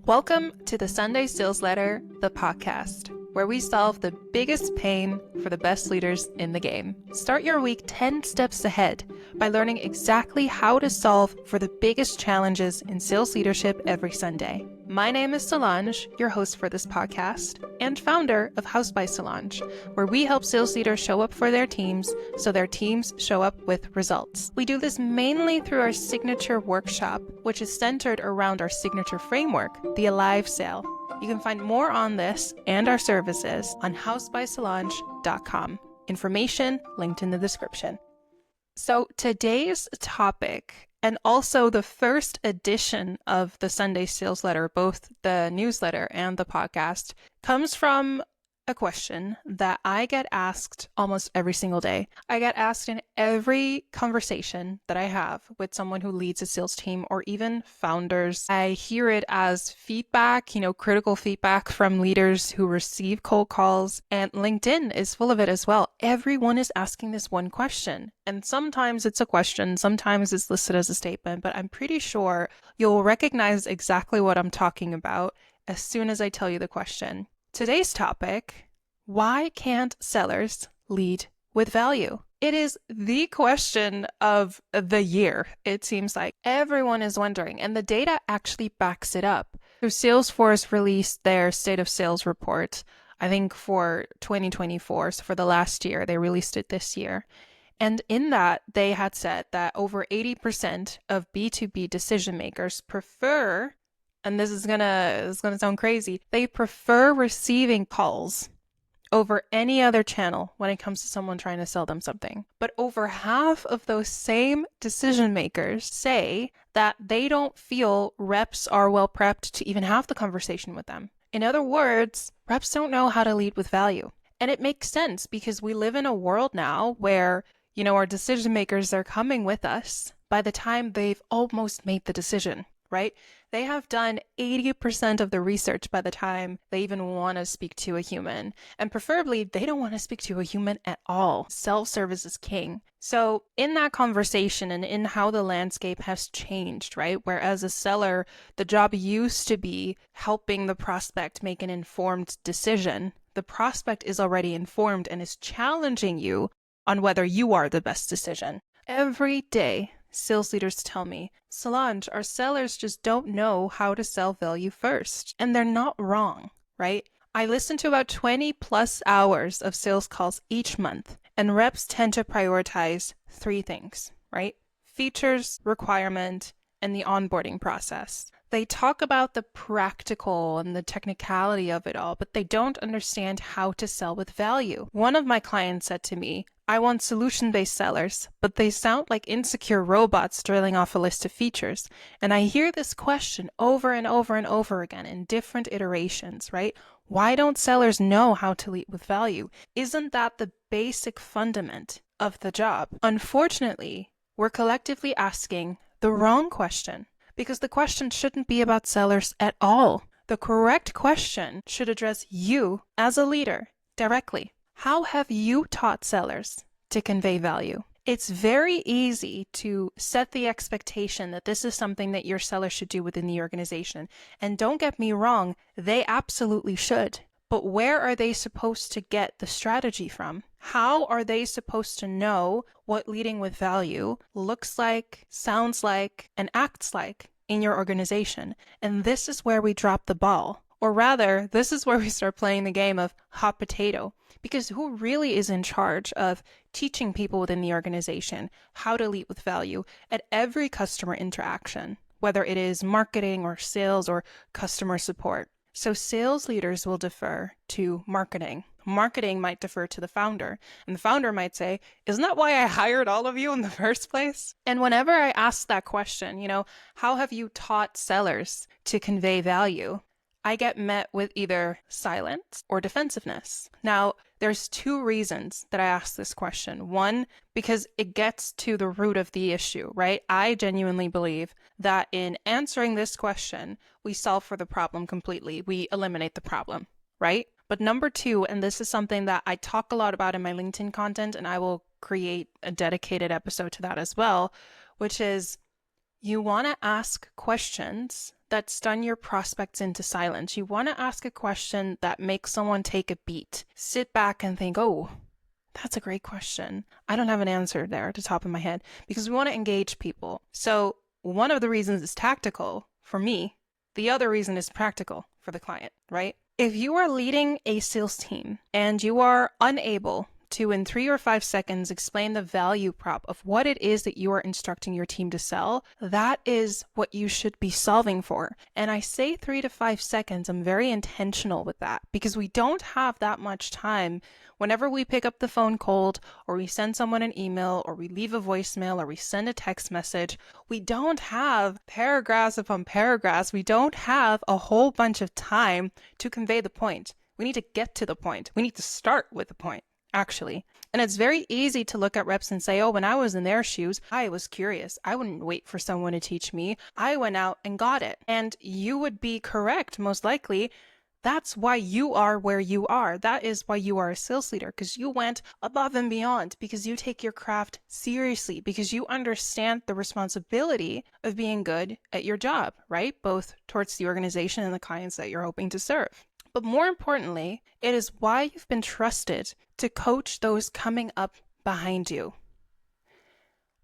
Welcome to the Sunday Sales Letter, the podcast, where we solve the biggest pain for the best leaders in the game. Start your week 10 steps ahead by learning exactly how to solve for the biggest challenges in sales leadership every Sunday. My name is Solange, your host for this podcast, and founder of House by Solange, where we help sales leaders show up for their teams so their teams show up with results. We do this mainly through our signature workshop, which is centered around our signature framework, the Alive Sale. You can find more on this and our services on housebysolange.com. Information linked in the description. So today's topic, and also the first edition of the Sunday Sales Letter, both the newsletter and the podcast, comes from a question that I get asked almost every single day. I get asked in every conversation that I have with someone who leads a sales team or even founders. I hear it as feedback, critical feedback from leaders who receive cold calls, and LinkedIn is full of it as well. Everyone is asking this one question, and sometimes it's a question, sometimes it's listed as a statement, but I'm pretty sure you'll recognize exactly what I'm talking about as soon as I tell you the question. Today's topic: why can't sellers lead with value? It is the question of the year, it seems like. Everyone is wondering, and the data actually backs it up. So Salesforce released their State of Sales report, I think for 2024, so for the last year. They released it this year. And in that, they had said that over 80% of B2B decision makers prefer, and this is gonna sound crazy, they prefer receiving calls over any other channel when it comes to someone trying to sell them something. But over half of those same decision makers say that they don't feel reps are well prepped to even have the conversation with them. In other words, reps don't know how to lead with value. And it makes sense because we live in a world now where, our decision makers are coming with us by the time they've almost made the decision, right? They have done 80% of the research by the time they even want to speak to a human. And preferably, they don't want to speak to a human at all. Self-service is king. So in that conversation and in how the landscape has changed, right? Whereas a seller, the job used to be helping the prospect make an informed decision. The prospect is already informed and is challenging you on whether you are the best decision. Every day, sales leaders tell me, Solange, our sellers just don't know how to sell value first. And they're not wrong, right? I listen to about 20 plus hours of sales calls each month, and reps tend to prioritize three things, right? Features, requirement, and the onboarding process. They talk about the practical and the technicality of it all, but they don't understand how to sell with value. One of my clients said to me, I want solution-based sellers, but they sound like insecure robots drilling off a list of features. And I hear this question over and over and over again in different iterations, right? Why don't sellers know how to lead with value? Isn't that the basic fundament of the job? Unfortunately, we're collectively asking the wrong question, because the question shouldn't be about sellers at all. The correct question should address you as a leader directly. How have you taught sellers to convey value? It's very easy to set the expectation that this is something that your seller should do within the organization. And don't get me wrong, they absolutely should. But where are they supposed to get the strategy from? How are they supposed to know what leading with value looks like, sounds like, and acts like in your organization? And this is where we drop the ball. Or rather, this is where we start playing the game of hot potato. Because who really is in charge of teaching people within the organization how to lead with value at every customer interaction, whether it is marketing or sales or customer support? So sales leaders will defer to marketing. Marketing might defer to the founder, and the founder might say, isn't that why I hired all of you in the first place? And whenever I ask that question, how have you taught sellers to convey value? I get met with either silence or defensiveness. Now, there's two reasons that I ask this question. One, because it gets to the root of the issue, right? I genuinely believe that in answering this question, we solve for the problem completely. We eliminate the problem, right? But number two, and this is something that I talk a lot about in my LinkedIn content, and I will create a dedicated episode to that as well, which is You want to ask questions that stun your prospects into silence. You want to ask a question that makes someone take a beat, sit back and think, oh, that's a great question. I don't have an answer there at the top of my head, because we want to engage people. So one of the reasons is tactical for me. The other reason is practical for the client, right? If you are leading a sales team and you are unable to, in 3 or 5 seconds, explain the value prop of what it is that you are instructing your team to sell, that is what you should be solving for. And I say 3 to 5 seconds, I'm very intentional with that, because we don't have that much time. Whenever we pick up the phone cold, or we send someone an email, or we leave a voicemail, or we send a text message, we don't have paragraphs upon paragraphs. We don't have a whole bunch of time to convey the point. We need to get to the point. We need to start with the point, actually. And it's very easy to look at reps and say, oh, when I was in their shoes, I was curious. I wouldn't wait for someone to teach me. I went out and got it. And you would be correct, most likely. That's why you are where you are. That is why you are a sales leader, because you went above and beyond, because you take your craft seriously, because you understand the responsibility of being good at your job, right? Both towards the organization and the clients that you're hoping to serve. But more importantly, it is why you've been trusted to coach those coming up behind you.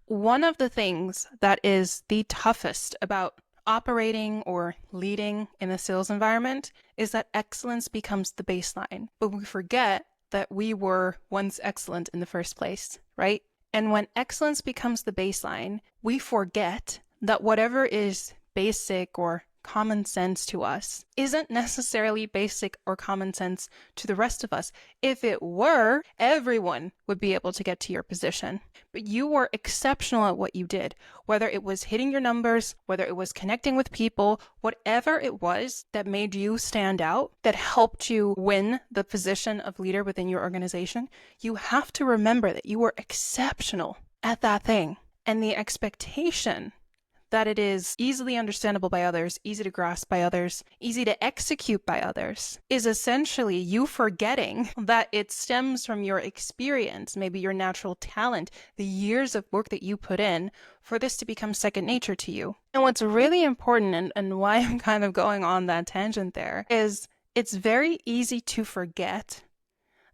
One of the things that is the toughest about operating or leading in a sales environment is that excellence becomes the baseline, but we forget that we were once excellent in the first place, right? And when excellence becomes the baseline, we forget that whatever is basic or common sense to us isn't necessarily basic or common sense to the rest of us. If it were, everyone would be able to get to your position. But you were exceptional at what you did, whether it was hitting your numbers, whether it was connecting with people, whatever it was that made you stand out, that helped you win the position of leader within your organization. You have to remember that you were exceptional at that thing. And the expectation that it is easily understandable by others, easy to grasp by others, easy to execute by others, is essentially you forgetting that it stems from your experience, maybe your natural talent, the years of work that you put in for this to become second nature to you. And what's really important, and why I'm kind of going on that tangent there, is it's very easy to forget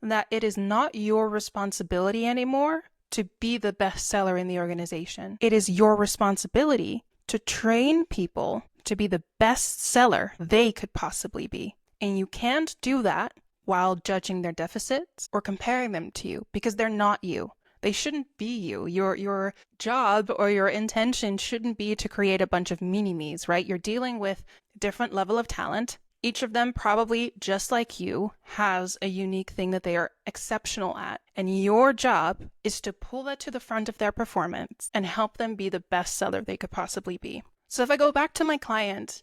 that it is not your responsibility anymore to be the best seller in the organization. It is your responsibility to train people to be the best seller they could possibly be. And you can't do that while judging their deficits or comparing them to you, because they're not you. They shouldn't be you. Your job or your intention shouldn't be to create a bunch of mini-me's, right? You're dealing with a different level of talent. Each of them, probably just like you, has a unique thing that they are exceptional at. And your job is to pull that to the front of their performance and help them be the best seller they could possibly be. So if I go back to my client,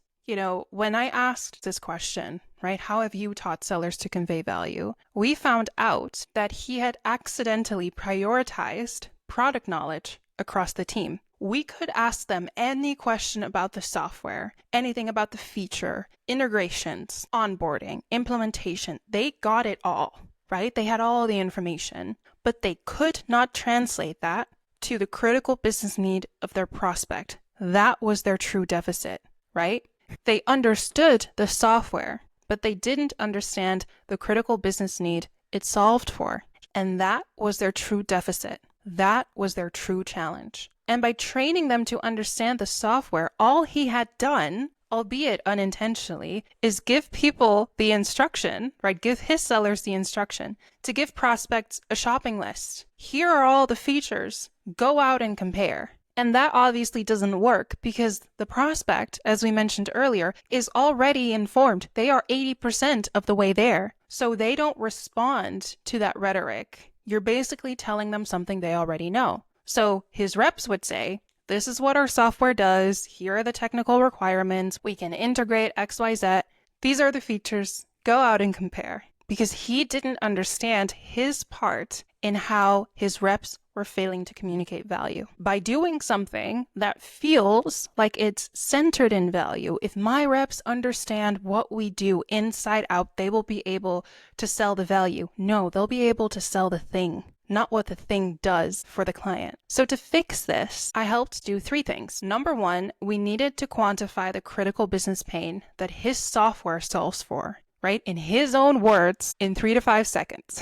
when I asked this question, right, how have you taught sellers to convey value? We found out that he had accidentally prioritized product knowledge across the team. We could ask them any question about the software, anything about the feature, integrations, onboarding, implementation. They got it all, right? They had all the information, but they could not translate that to the critical business need of their prospect. That was their true deficit, right? They understood the software, but they didn't understand the critical business need it solved for. And that was their true deficit. That was their true challenge. And by training them to understand the software, all he had done, albeit unintentionally, is give people the instruction, right? Give his sellers the instruction to give prospects a shopping list. Here are all the features. Go out and compare. And that obviously doesn't work because the prospect, as we mentioned earlier, is already informed. They are 80% of the way there. So they don't respond to that rhetoric. You're basically telling them something they already know. So his reps would say, this is what our software does. Here are the technical requirements. We can integrate XYZ. These are the features. Go out and compare. Because he didn't understand his part in how his reps were failing to communicate value. By doing something that feels like it's centered in value, if my reps understand what we do inside out, they will be able to sell the value. No, they'll be able to sell the thing, not what the thing does for the client. So to fix this, I helped do 3 things. Number 1, we needed to quantify the critical business pain that his software solves for, right? In his own words, in 3 to 5 seconds.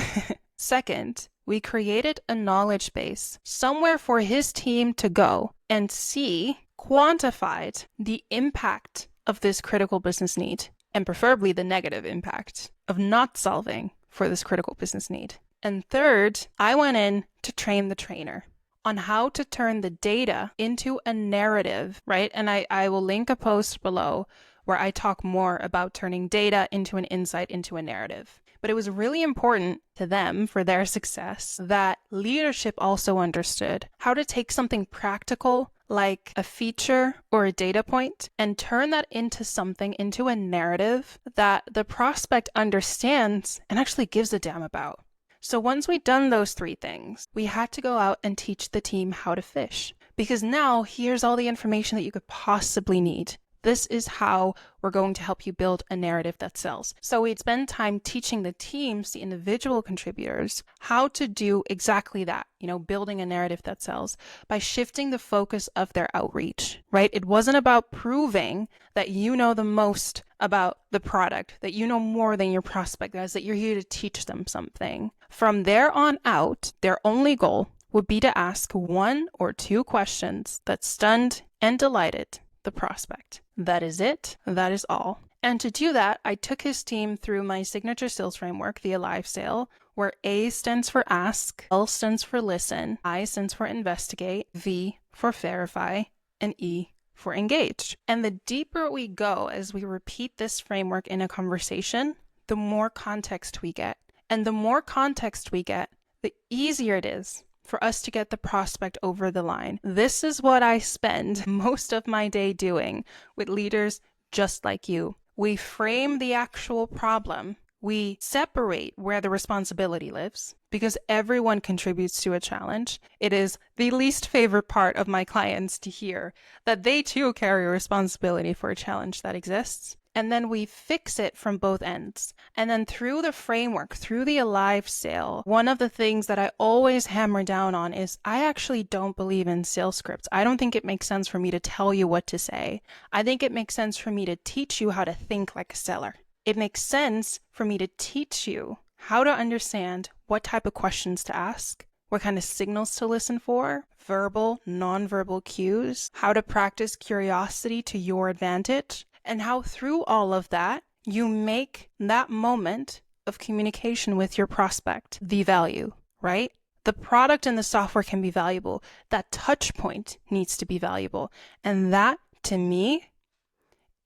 Second, we created a knowledge base somewhere for his team to go and see quantified the impact of this critical business need, and preferably the negative impact of not solving for this critical business need. And third, I went in to train the trainer on how to turn the data into a narrative, right? And I will link a post below where I talk more about turning data into an insight, into a narrative. But it was really important to them for their success that leadership also understood how to take something practical like a feature or a data point and turn that into something, into a narrative that the prospect understands and actually gives a damn about. So once we'd done those 3 things, we had to go out and teach the team how to fish. Because now here's all the information that you could possibly need. This is how we're going to help you build a narrative that sells. So we'd spend time teaching the teams, the individual contributors, how to do exactly that, building a narrative that sells by shifting the focus of their outreach, right? It wasn't about proving that you know the most about the product, that you know more than your prospect does, that you're here to teach them something. From there on out, their only goal would be to ask 1 or 2 questions that stunned and delighted the prospect. That is it. That is all. And to do that, I took his team through my signature sales framework, the Alive Sale, where A stands for ask, L stands for listen, I stands for investigate, V for verify, and E for engage. And the deeper we go as we repeat this framework in a conversation, the more context we get. And the more context we get, the easier it is for us to get the prospect over the line. This is what I spend most of my day doing with leaders just like you. We frame the actual problem. We separate where the responsibility lives because everyone contributes to a challenge. It is the least favorite part of my clients to hear that they too carry a responsibility for a challenge that exists. And then we fix it from both ends. And then through the framework, through the Alive Sale, one of the things that I always hammer down on is I actually don't believe in sales scripts. I don't think it makes sense for me to tell you what to say. I think it makes sense for me to teach you how to think like a seller. It makes sense for me to teach you how to understand what type of questions to ask, what kind of signals to listen for, verbal, nonverbal cues, how to practice curiosity to your advantage, and how through all of that, you make that moment of communication with your prospect the value, right? The product and the software can be valuable. That touch point needs to be valuable. And that, to me,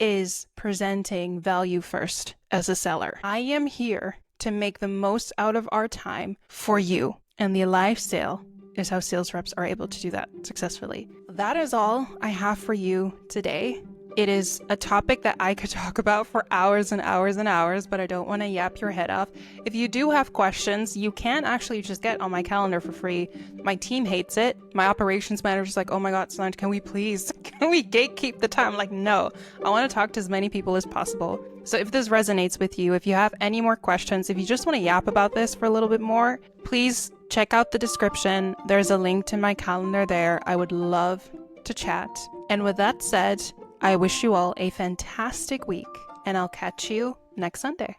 is presenting value first as a seller. I am here to make the most out of our time for you. And the Alive Sale is how sales reps are able to do that successfully. That is all I have for you today. It is a topic that I could talk about for hours and hours and hours, but I don't want to yap your head off. If you do have questions, you can actually just get on my calendar for free. My team hates it. My operations manager's like, oh my God, Solange, can we gatekeep the time? I'm like, no, I want to talk to as many people as possible. So if this resonates with you, if you have any more questions, if you just want to yap about this for a little bit more, please check out the description. There's a link to my calendar there. I would love to chat. And with that said, I wish you all a fantastic week, and I'll catch you next Sunday.